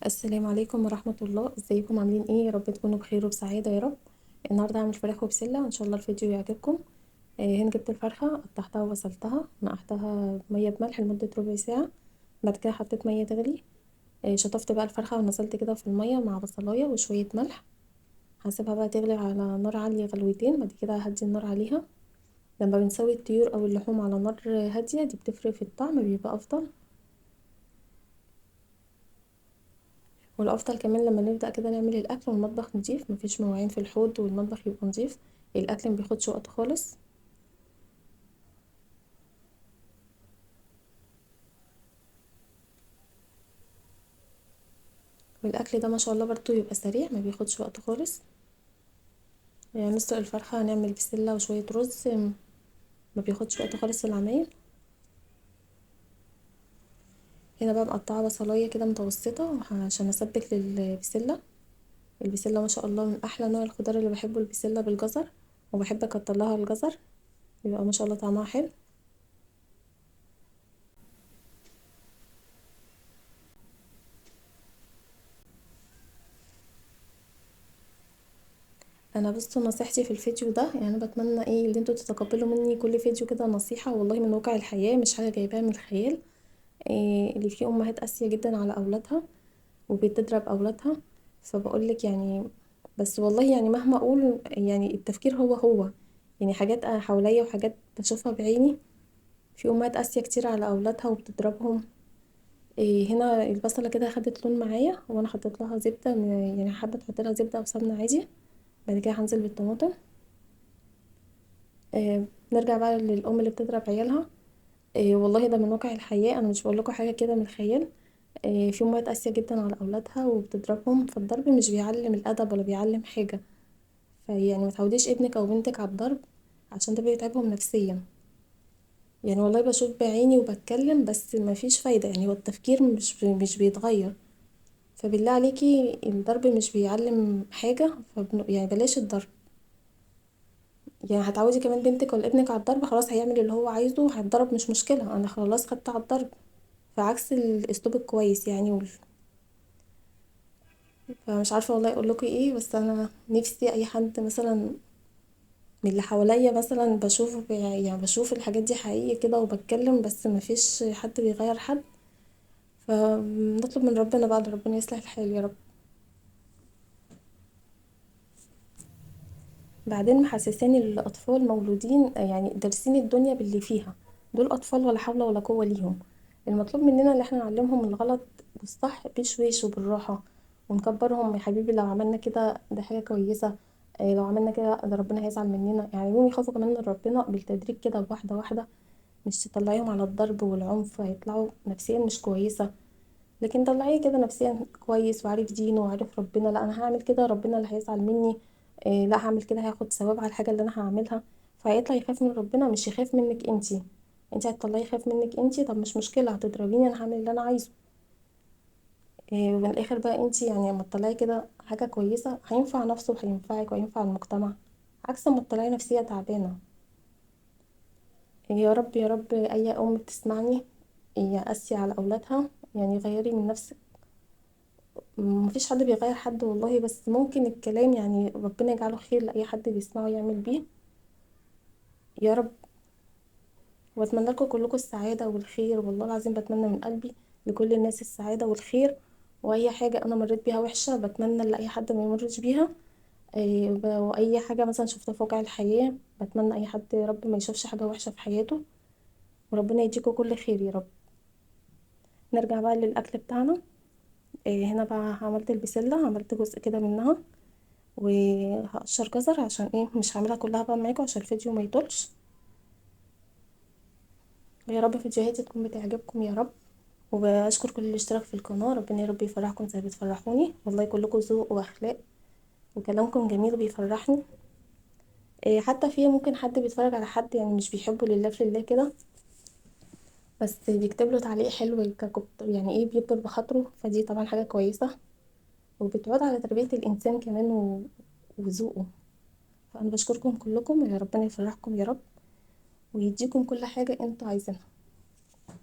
السلام عليكم ورحمة الله. ازيكم عاملين ايه؟ يا رب تكونوا بخير وبسعادة يا رب. النهاردة هعمل فراخ وبسلة، ان شاء الله الفيديو يعجبكم. هنا جبت الفرخة، قطعتها وغسلتها، نقعتها مية بملح لمدة ربع ساعة. بعد كده حطيت مية تغلي. شطفت بقى الفرخة ونزلت كده في المية مع بصلاية وشوية ملح. هسيبها بقى تغلي على نار عالية غلوتين، بعد كده هدي النار عليها. لما بنسوي الطيور او اللحوم على نار هادية دي بتفرق في الطعم، بيبقى افضل. والافضل كمان لما نبدا كده نعمل الاكل والمطبخ نضيف، مفيش مواعين في الحوض والمطبخ يبقى نضيف، الاكل مبياخدش وقت خالص. والاكل ده ما شاء الله برضو يبقى سريع، ما بياخدش وقت خالص. يعني نسلق الفرخه، هنعمل بسله وشويه رز، ما بياخدش وقت خالص في العمايل. هنا بقى مقطعه بصلايه كده متوسطه عشان اسبك للبسله. البسله ما شاء الله من احلى نوع الخضار اللي بحبه، البسله بالجزر، وبحب اكتر لها الجزر، يبقى ما شاء الله طعمها حلو. انا بصوا نصيحتي في الفيديو ده، يعني انا بتمنى ايه اللي انتوا تتقبلوا مني كل فيديو كده نصيحة والله من واقع الحياة، مش حاجة جايباها من الخيال. إيه اللي فيه امهات قاسية جدا على اولادها وبتضرب اولادها، فبقولك يعني، بس والله يعني مهما اقول يعني التفكير هو هو. يعني حاجات أنا حواليا وحاجات بشوفها بعيني، في امهات قاسية كتير على اولادها وبتضربهم. إيه هنا البصلة كده خدت لون معايا، وانا حطيت لها زبدة، يعني حابة تحط لها زبدة او سمنة عادي. بعد كده هنزل بالطماطم. نرجع بقى للأم اللي بتضرب عيالها. والله ده من واقع الحياة، أنا مش بقول لكم حاجة كده من الخيال. في أمهات قاسية جدا على أولادها وبتضربهم، فالضرب مش بيعلم الأدب ولا بيعلم حاجة. فيعني ما تعوديش ابنك أو بنتك على الضرب، عشان ده بيتعبهم نفسيا. يعني والله بشوف بعيني وبتكلم، بس ما فيش فايدة، يعني هو التفكير مش بيتغير. فبالله عليكي الضرب مش بيعلم حاجة، يعني بلاش الضرب. يعني هتعودي كمان بنتك ولا ابنك على الضرب، خلاص هيعمل اللي هو عايزه، هيتضرب مش مشكلة، انا خلاص خدت على الضرب. فعكس الاسلوب الكويس يعني فمش عارفة والله اقول لكم ايه، بس انا نفسي اي حد مثلا من اللي حواليا مثلا بشوف، يعني بشوف الحاجات دي حقيقي كده وبتكلم، بس مفيش حد بيغير حد. فنطلب من ربنا بقى، ربنا يصلح الحال يا رب. بعدين محسساني الاطفال مولودين يعني دارسين الدنيا باللي فيها، دول اطفال ولا حول ولا قوة ليهم. المطلوب مننا اللي احنا نعلمهم الغلط والصح بشويش وبالراحة، ونكبرهم. يا حبيبي لو عملنا كده ده حاجة كويسة، لو عملنا كده ده ربنا هيزعل مننا، يعني يوم يخافوا كمان من ربنا بالتدريج كده واحدة واحدة. مش تطلعيهم على الضرب والعنف، هيطلعوا نفسيا مش كويسة. لكن طلعيه كده نفسيا كويس وعارف دينه وعارف ربنا، لا انا هعمل كده ربنا اللي هيزعل مني، إيه لا هعمل كده هاخد ثواب على الحاجه اللي انا هعملها. فهيطلع يخاف من ربنا، مش يخاف منك انتي. انتي هتطلعيه يخاف منك انتي، طب مش مشكله هتضربيني، انا هعمل اللي انا عايزه. إيه ومن الاخر بقى انتي يعني لما تطلعي كده حاجه كويسه، هينفع نفسه وهينفعك وهينفع المجتمع، عكس ما تطلعي نفسيه تعبانه. يا رب يا رب اي ام بتسمعني يا قاسية على اولادها، يعني غيري من نفسك. مفيش حد بيغير حد والله، بس ممكن الكلام يعني ربنا يجعله خير لأي حد بيسمعه يعمل بيه. يا رب. واتمنى لكم كلكم السعادة والخير، والله العظيم بتمنى من قلبي لكل الناس السعادة والخير. واي حاجة انا مريت بيها وحشة بتمنى لأي حد ما يمرش بيها. واي حاجة مثلا شفتها في واقع الحياة، بتمنى اي حد يا رب ما يشوفش حاجة وحشة في حياته، وربنا يديكم كل خير يا رب. نرجع بقى للأكل بتاعنا. هنا بقى عملت البسلة، عملت جزء كده منها، وهقشر جزر عشان ايه مش هعملها كلها بقى معاكم عشان الفيديو ما يطولش. يا رب فيديوهاتي تكون بتعجبكم يا رب. وبشكر كل اللي اشترك في القناة، ربنا يا رب يفرحكم زي بتفرحوني، والله كلكم ذوق واخلاق وكلامكم جميل وبيفرحني. إيه حتى في ممكن حد بيتفرج على حد يعني مش بيحبه لله في لله كده، بس بيكتب له تعليق حلو يعني ايه بيكبر بخاطره، فدي طبعا حاجة كويسة، وبتعود على تربية الإنسان كمان وذوقه. فأنا بشكركم كلكم، يا ربنا يفرحكم يا رب، ويديكم كل حاجة انتوا عايزينها. ان.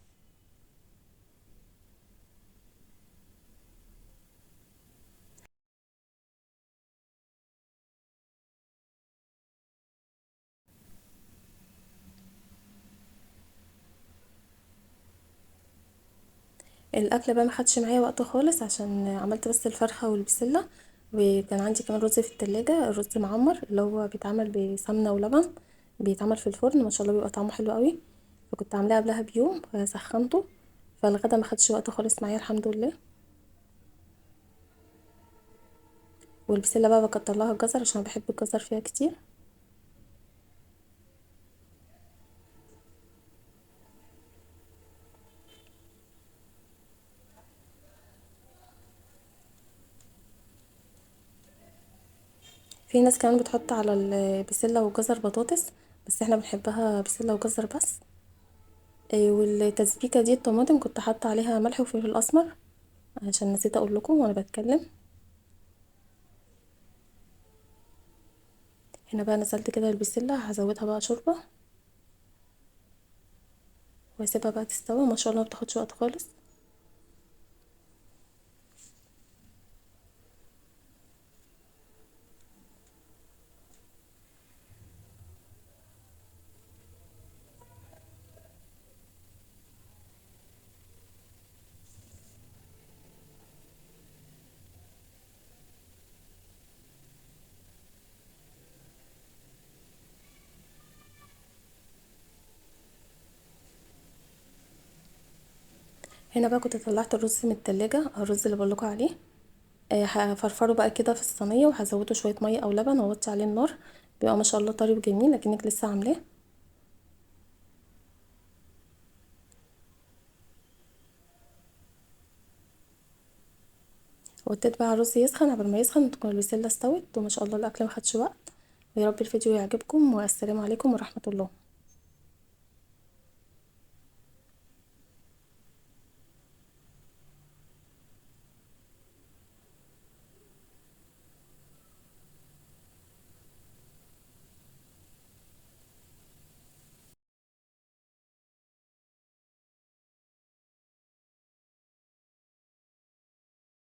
الاكل بقى ما خدش معايا وقت خالص عشان عملت بس الفرخه والبسله، وكان عندي كمان رز في التلاجة، الرز معمر اللي هو بيتعمل بسمنه ولبن، بيتعمل في الفرن ما شاء الله بيبقى طعمه حلو قوي. فكنت عاملاه قبلها بيوم فسخنته، فالغدا ما خدش وقت خالص معايا الحمد لله. والبسله بقى بكتر لها الجزر عشان بحب الجزر فيها كتير. في ناس كمان بتحط على البسله والجزر بطاطس، بس احنا بنحبها بسله وجزر بس. والتسبيكه دي الطماطم كنت حاطه عليها ملح وفلفل اسمر، عشان نسيت اقول لكم وانا بتكلم. هنا بقى نزلت كده البسله، هزودها بقى شوربه واسيبها بقى تستوي، ما شاء الله ما بتاخدش وقت خالص. هنا بقى كنت طلعت الرز من التلاجة، الرز اللي بقولكوا عليه. هفرفره بقى كده في الصينيه، وهزوده شويه ميه او لبن واوطي عليه النار، بيبقى ما شاء الله طري وجميل لكنك لسه عاملاه. وطيت بقى الرز يسخن، قبل ما يسخن تكون البسله استوت، وما شاء الله الاكل ما خدش وقت. ويا رب الفيديو يعجبكم، والسلام عليكم ورحمه الله.